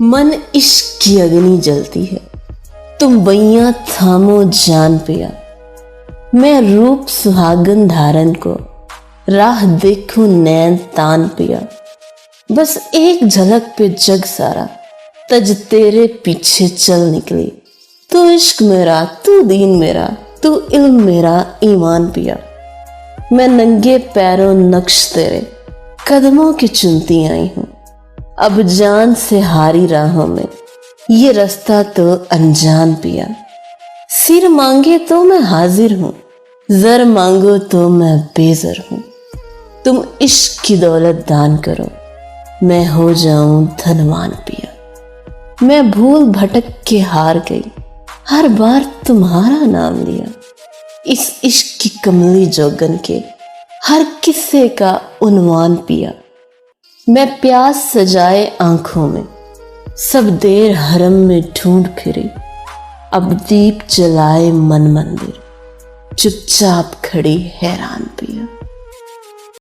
मन इश्क की अग्नि जलती है, तुम बैया थामो जान पिया। मैं रूप सुहागन धारण को राह देखूं नैन तान पिया। बस एक झलक पे जग सारा तज तेरे पीछे चल निकली। तू इश्क मेरा, तू दीन मेरा, तू इल्म मेरा ईमान पिया। मैं नंगे पैरों नक्श तेरे कदमों की चुनती आई हूं। अब जान से हारी राहों में ये रास्ता तो अनजान पिया। सिर मांगे तो मैं हाजिर हूं, जर मांगो तो मैं बेजर हूं। तुम इश्क की दौलत दान करो, मैं हो जाऊं धनवान पिया। मैं भूल भटक के हार गई, हर बार तुम्हारा नाम लिया। इस इश्क की कमली जोगन के हर किस्से का उन्वान पिया। मैं प्यास सजाए आंखों में सब देर हरम में ढूंढ फिरी। अब दीप जलाए मन मंदिर चुपचाप खड़ी हैरान पिया।